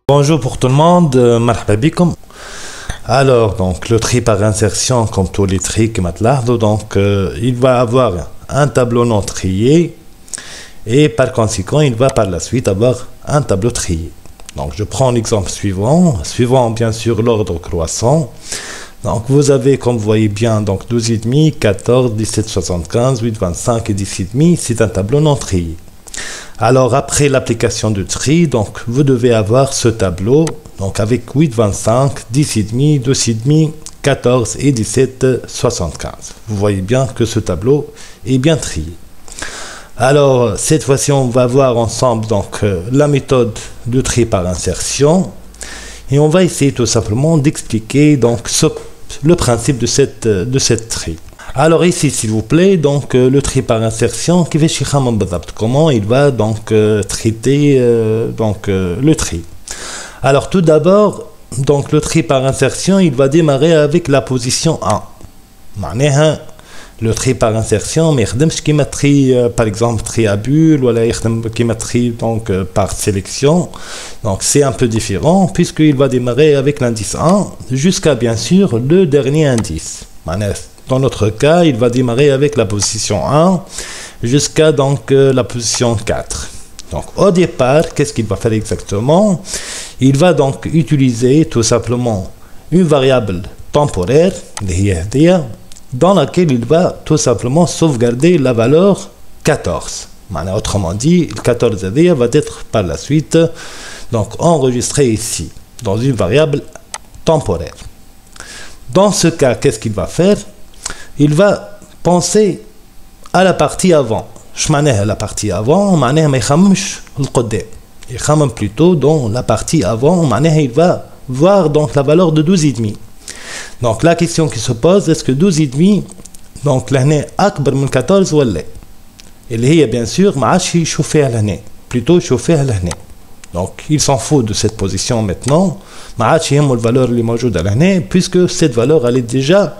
Bonjour pour tout le monde, marhaba bikum. Alors, donc, le tri par insertion, comme tous les tris que maintenant, donc, il va avoir un tableau non trié et par conséquent, il va par la suite avoir un tableau trié. Donc, je prends l'exemple suivant bien sûr l'ordre croissant. Donc, vous avez, comme vous voyez bien, donc 12,5, 14, 17,75, 8,25 et 10,5, c'est un tableau non trié. Alors après l'application du tri, donc vous devez avoir ce tableau donc avec 8,25, 10,5, 2,5, 14 et 17,75. Vous voyez bien que ce tableau est bien trié. Alors cette fois-ci on va voir ensemble donc la méthode de tri par insertion et on va essayer tout simplement d'expliquer donc le principe de cette tri. Alors ici, s'il vous plaît, donc le tri par insertion, comment il va donc traiter le tri. Alors tout d'abord, donc le tri par insertion, il va démarrer avec la position 1. Le tri par insertion, mais par exemple tri à bulle ou tri donc par sélection. Donc c'est un peu différent puisqu'il va démarrer avec l'indice 1 jusqu'à bien sûr le dernier indice. Dans notre cas, il va démarrer avec la position 1 jusqu'à donc la position 4. Donc au départ, qu'est-ce qu'il va faire exactement? Il va donc utiliser tout simplement une variable temporaire, dans laquelle il va tout simplement sauvegarder la valeur 14. Autrement dit, le 14 va être par la suite donc enregistré ici, dans une variable temporaire. Dans ce cas, qu'est-ce qu'il va faire? Il va penser à la partie avant. La partie avant, il plutôt dans la partie avant, il va voir donc la valeur de 12,5. Donc la question qui se pose, est-ce que 12,5 donc l'année akbar min 14 ou là? Et là, bien sûr, plutôt chauffer l'année. Donc il s'en fout de cette position maintenant. La valeur qui est à l'année, puisque cette valeur elle est déjà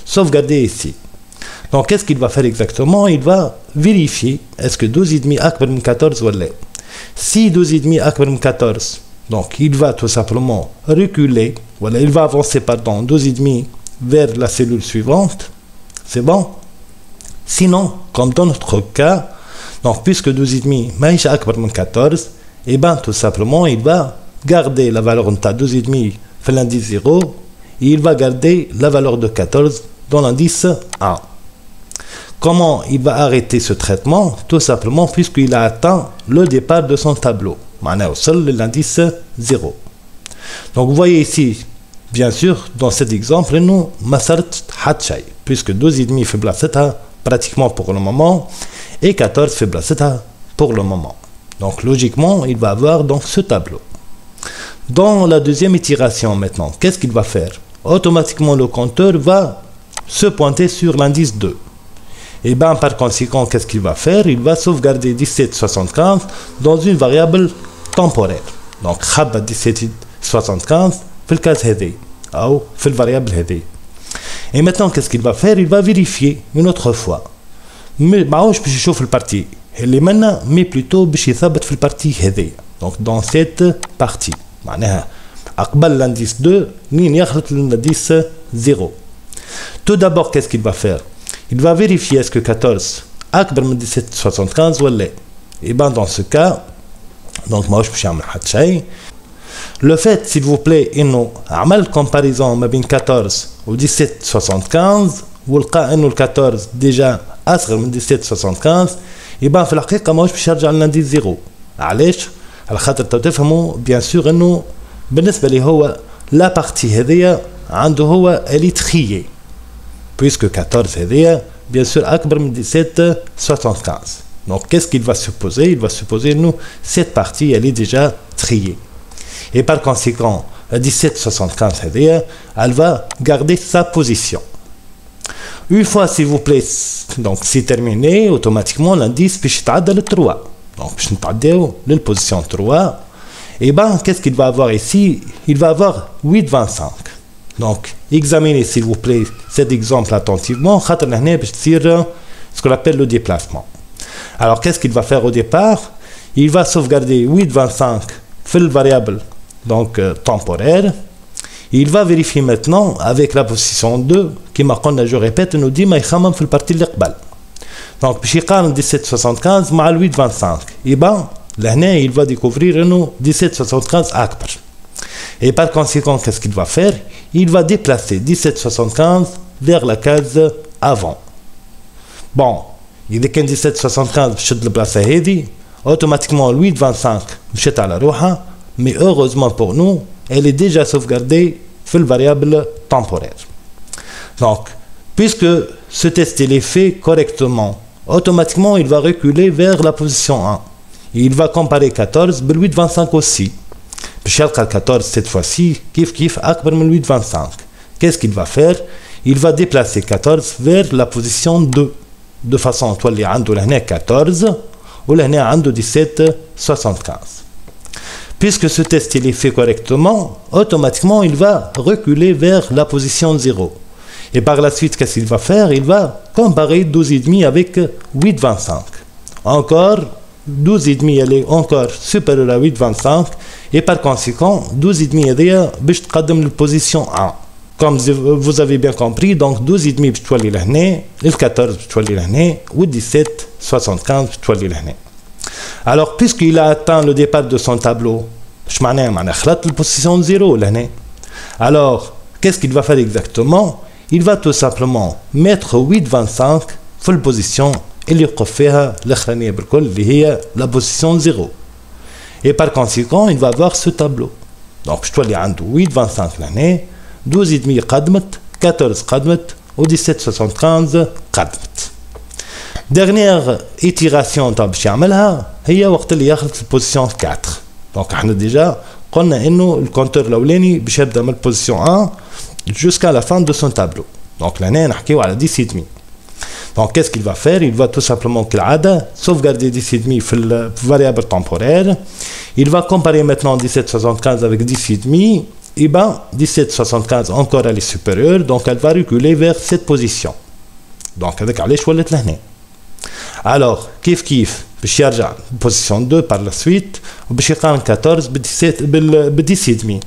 sauvegardée ici. Donc qu'est-ce qu'il va faire exactement? Il va vérifier est-ce que 12,5 akbar min 14 ou là. Si 12,5 akbar min 14, donc il va tout simplement reculer, voilà, il va avancer 12,5 vers la cellule suivante. C'est bon? Sinon, comme dans notre cas, donc puisque 12,5 maïch akbar min 14, et bien tout simplement il va garder la valeur de 12,5 fait l'indice 0 et il va garder la valeur de 14 dans l'indice 1. Comment il va arrêter ce traitement? Tout simplement puisqu'il a atteint le départ de son tableau. L'indice 0. Donc vous voyez ici, bien sûr, dans cet exemple, nous, puisque 12,5 fait placeta pratiquement pour le moment et 14 fait placeta pour le moment. Donc logiquement, il va avoir donc ce tableau. Dans la deuxième itération maintenant, qu'est-ce qu'il va faire? Automatiquement, le compteur va se pointer sur l'indice 2. Et bien par conséquent, qu'est-ce qu'il va faire? Il va sauvegarder 17,75 dans une variable temporaire. Donc, 17,75 في الكاس هذه أو في الفاريابل هذه. Et maintenant, qu'est-ce qu'il va faire? Il va vérifier une autre fois. Mais ماهوش باش يشوف البارتي اللي منا mais plutôt باش يثبت في البارتي هذه. Donc dans cette partie. معناها أقبل l'indice 2 مين يخلط l'indice 0. Tout d'abord, qu'est-ce qu'il va faire? Il va vérifier est-ce que 14 أكبر من 17,75 ولا. Et ben dans ce cas, donc ماهوش باش يعمل حتى شيء. Le fait, s'il vous plaît, إنه عمل comparaison ما بين 14 و 17,75 ولقى إنه ال 14 déjà أصغر من 17,75 يبان في الحقيقة ماهوش باش يرجع للانديس 0. علاش؟ على خاطر تفهموا بيان سور إنه بالنسبة لي هو لا بارتي هذيا عنده هو اللي تخيي puisque 14 هذيا bien sûr أكبر من 17,75. Donc qu'est-ce qu'il va supposer? Il va supposer nous cette partie elle est déjà triée. Et par conséquent 17,75 هذيا elle va garder sa position. Une fois s'il vous plaît donc c'est terminé automatiquement l'indice باش يتعدى ل 3. Donc باش نتعداو للposition 3. Et ben qu'est-ce qu'il va avoir ici? Il va avoir 8,25. Donc examinez s'il vous plaît cet exemple attentivement خاطر هنا باش تصير ce qu'on appelle le déplacement. Alors qu'est-ce qu'il va faire au départ? Il va sauvegarder 8,25 في الفاريابل donc temporaire. Il va vérifier maintenant avec la position 2 qui m'a dit, je répète, nous dit ما يخمم في البارتي اللي قبل. Donc باش يقارن 1775 مع 825. Et ben là il va découvrir انه 1775 اكبر. Et par conséquent, qu'est-ce qu'il va faire? Il va déplacer 1775 vers la case avant. Bon, il dit qu'en 1775 بشد البلاصة هذه automatiquement 825 مشت على روحها, mais heureusement pour nous elle est déjà sauvegardée sur le variable temporaire. Donc, puisque ce test est fait correctement, automatiquement il va reculer vers la position 1. Et il va comparer 14 avec 825 aussi. باش يلقى 14 cette fois-ci كيف أكبر من 825. Qu'est-ce qu'il va faire? Il va déplacer 14 vers la position 2. De façon تولي عنده لهنا 14 ولهنا عنده 1775. Puisque ce test il est fait correctement, automatiquement il va reculer vers la position 0. Et par la suite, qu'est-ce qu'il va faire? Il va comparer 12,5 avec 8,25. Encore, 12,5 elle est encore supérieure à 8,25. Et par conséquent, 12,5 est باش تقدم la position 1. Comme vous avez bien compris, donc 12,5 باش تولي لهنا, le 14 باش تولي لهنا, ou 17,75 باش تولي لهنا. Alors, puisqu'il a atteint le départ de son tableau, je m'en خلط la position 0 لهنا. Alors, qu'est-ce qu'il va faire exactement? Il va tout simplement mettre 8,25 في البوزيشن اللي يوقف فيها الاخرانيه بالكل اللي هي la position 0. Et par conséquent, il va avoir ce tableau. Donc, je تولي عنده 8,25 لهنا, 12,5 قدمت, 14 قدمت, و 17,75 قدمت. Dernière itération باش يعملها هي وقت اللي ياخذ في البوزيشن 4. Donc احنا ديجا قلنا انه الكونتور الاولاني باش يبدا من البوزيشن 1 jusqu'à la fin de son tableau. Donc لهنا نحكيو على 10,5. Donc qu'est-ce qu'il va faire? Il va tout simplement كالعادة sauvegarder 10,5 في le variable temporaire. Il va comparer maintenant 17,75 avec 10,5. Et ben 17,75 encore elle est supérieure, donc elle va reculer vers cette position. Donc avec علاش ولات لهنا. Alors, كيف باش يرجع position 2 par la suite وباش يقارن 14 ب 10,5.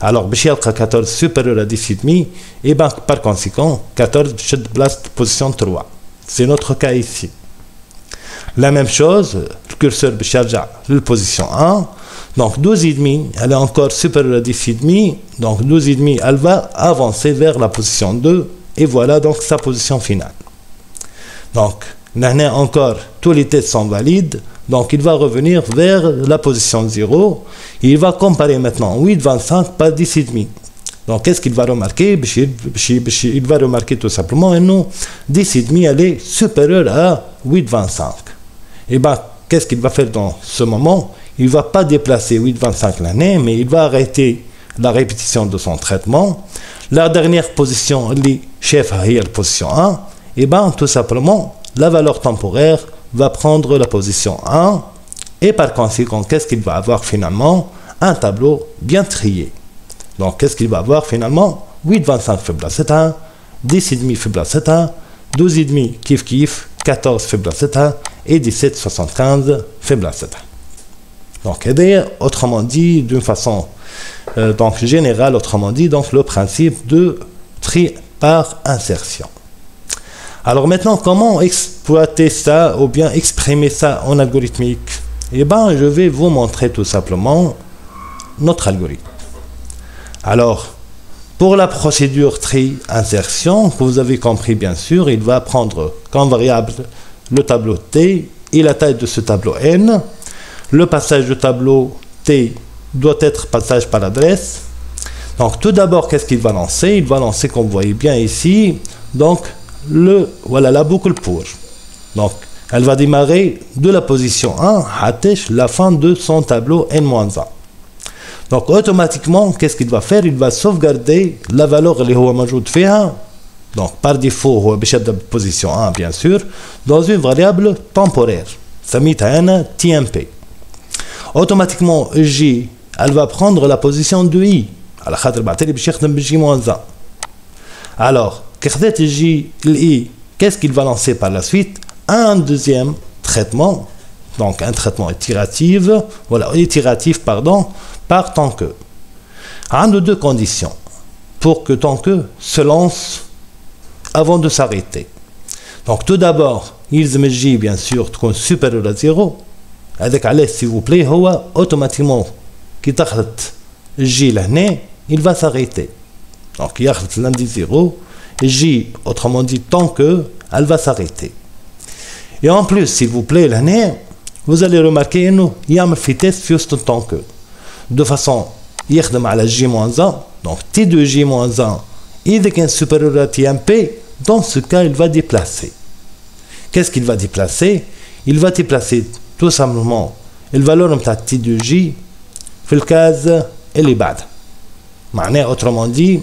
Alors باش يلقى 14 supérieur à 10,5 et ben par conséquent 14 باش تشد بلاصة position 3. C'est notre cas ici. La même chose, le curseur باش يرجع للposition 1. Donc 12,5 elle est encore supérieure à 10,5. Donc 12,5 elle va avancer vers la position 2 et voilà donc sa position finale. Donc maintenant encore tous les tests sont valides, donc il va revenir vers la position 0. Il va comparer maintenant 8,25 par 10,5. Donc qu'est-ce qu'il va remarquer? Il va remarquer tout simplement que 10,5 elle est supérieure à 8,25. Et bien qu'est-ce qu'il va faire dans ce moment? Il ne va pas déplacer 8,25 l'année, mais il va arrêter la répétition de son traitement. La dernière position, chef est la position 1. Et bien tout simplement la valeur temporaire va prendre la position 1 et par conséquent, qu'est-ce qu'il va avoir finalement? Un tableau bien trié. Donc, qu'est-ce qu'il va avoir finalement? 8,25 في بلاصتها, 10,5 في بلاصتها, 12,5 كيف 14 في بلاصتها et 17,75 في بلاصتها. Donc, autrement dit, d'une façon donc générale, autrement dit, donc le principe de tri par insertion. Alors maintenant, comment exploiter ça ou bien exprimer ça en algorithmique? Eh bien, je vais vous montrer tout simplement notre algorithme. Alors, pour la procédure tri-insertion, que vous avez compris bien sûr, il va prendre comme variable le tableau T et la taille de ce tableau N. Le passage du tableau T doit être passage par adresse. Donc tout d'abord, qu'est-ce qu'il va lancer? Il va lancer, comme vous voyez bien ici, donc voilà la boucle pour. Donc elle va démarrer de la position 1 à la fin de son tableau N-1. Donc automatiquement, qu'est-ce qu'il va faire? Il va sauvegarder la valeur اللي هو موجود فيها. Donc par défaut هو باش يبدا position 1 bien sûr dans une variable temporaire سميتها أنا TMP. Automatiquement J elle va prendre la position de I على خاطر بعتلي باش يخدم بالJ-1. Alors كخدات J I, qu'est-ce qu'il va lancer par la suite? Un deuxième traitement, donc un traitement itératif, voilà, itératif pardon, par tant que. a deux conditions pour que ton queue se lance avant de s'arrêter. Donc tout d'abord, il J bien sûr supérieur à 0. Avec à l'aise, s'il vous plaît, automatiquement, qui t'arrête J l'année, il va s'arrêter. Donc il y a l'indice 0, J, autrement dit, tant que, elle va s'arrêter. Et en plus, s'il vous plaît, l'année, vous allez remarquer qu'il y a une vitesse juste tant que. De façon, il y a la J-1, donc T de J-1, il est supérieur à TMP, dans ce cas, il va déplacer. Qu'est-ce qu'il va déplacer? Il va déplacer tout simplement la valeur de T de J dans le cas اللي بعد. Autrement dit,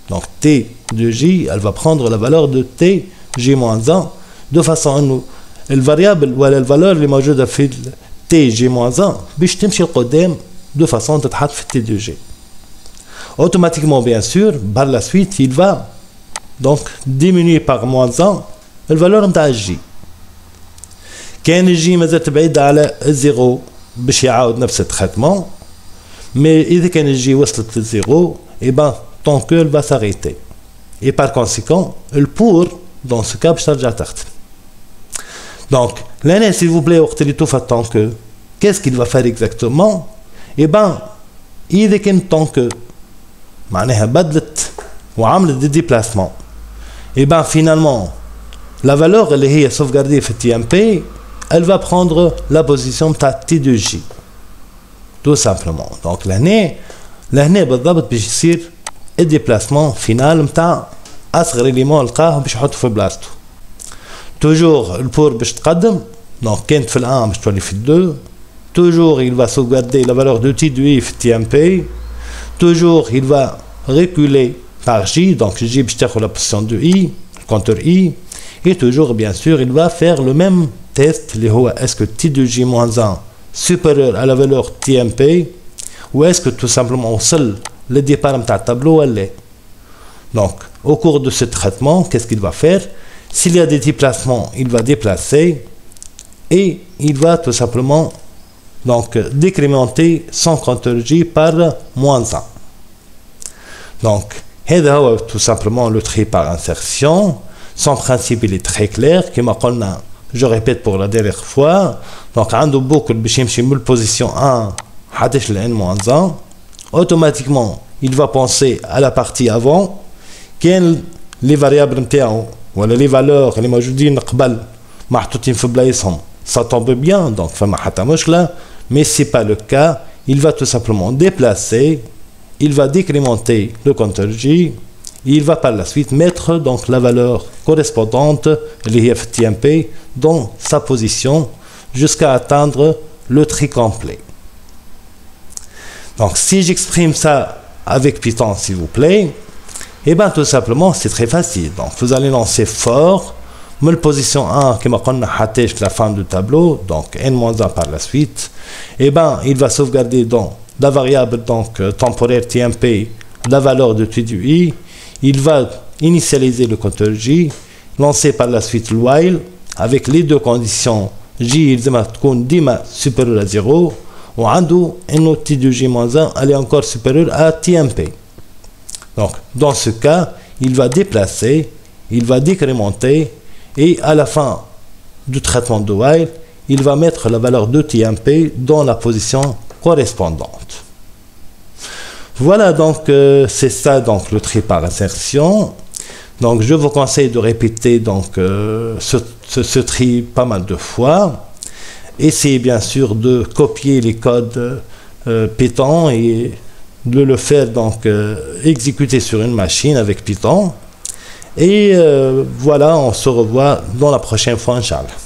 donc T de J, elle va prendre la valeur de T J-1 de façon à nous, la variable ou la valeur qui est موجودة dans T J-1 باش تمشي لقدام de façon à تتحط في T de J. Automatiquement, bien sûr, par la suite, il va donc diminuer par -1 la valeur de J. كان J مازالت بعيدة على 0 باش يعاود نفس التريتمون. Mais إذا كان J وصلت ل 0, et ben ton queue va s'arrêter. Et par conséquent, le pour, dans ce cas, باش ترجع تخدم. Donc, l'année, s'il vous plaît, وقت اللي توفى ton queue, qu'est-ce qu'il va faire exactement? Et ben, إذا كان ton queue معناها بدلت وعملت des déplacements, et ben finalement, la valeur اللي هي sauvegardée في TMP, elle va prendre la position de T de J. Tout simplement. Donc l'année بالضبط باش يصير الديبلاسمون فينال نتاع اصغر اليمون لقاه باش يحطه في بلاصتو. توجور البور باش تقدم، دونك كانت في الان باش تولي في 2. توجور il va sauvegarder la valeur de T de I في TMP. Toujours il va reculer par J, donc J باش تاخذ la position de I, le compteur I. Et toujours bien sûr il va faire le même test اللي هو est-ce que T de J-1 supérieur à la valeur TMP ou est-ce que tout simplement on seul le départ de tableau elle est. Donc au cours de ce traitement, qu'est-ce qu'il va faire? S'il y a des déplacements, il va déplacer et il va tout simplement donc décrémenter son compteur J par -1. Donc هذا هو tout simplement le tri par insertion. Son principe il est très clair كما قلنا. Je répète pour la dernière fois. Donc, عنده boucle باش يمشي من position 1 حتى ل n-1. Automatiquement, il va penser à la partie avant. كان les variables نتاعو ولا les valeurs اللي موجودين قبل محطوطين في بلايصهم, ça tombe bien, donc فما حتى مشكلة. Mais c'est pas le cas. Il va tout simplement déplacer. Il va décrémenter le compteur J. Il va par la suite mettre donc la valeur correspondante, liée à TMP, dans sa position jusqu'à atteindre le tri complet. Donc si j'exprime ça avec Python, s'il vous plaît, et bien tout simplement c'est très facile. Donc vous allez lancer fort, mais la position 1 qui m'a connu à la fin du tableau, donc n-1 par la suite, et bien il va sauvegarder dans la variable donc temporaire TMP la valeur de T de I. Il va initialiser le compteur J, lancer par la suite le while avec les deux conditions J il تكون ديما supérieur à 0 وعنده انه T de J-1 elle est encore supérieure à TMP. Donc dans ce cas, il va déplacer, il va décrémenter et à la fin du traitement de while, il va mettre la valeur de TMP dans la position correspondante. Voilà donc c'est ça donc le tri par insertion. Donc je vous conseille de répéter donc ce tri pas mal de fois. Essayez bien sûr de copier les codes Python et de le faire donc exécuter sur une machine avec Python. Et voilà, on se revoit dans la prochaine fois, Inch'Allah.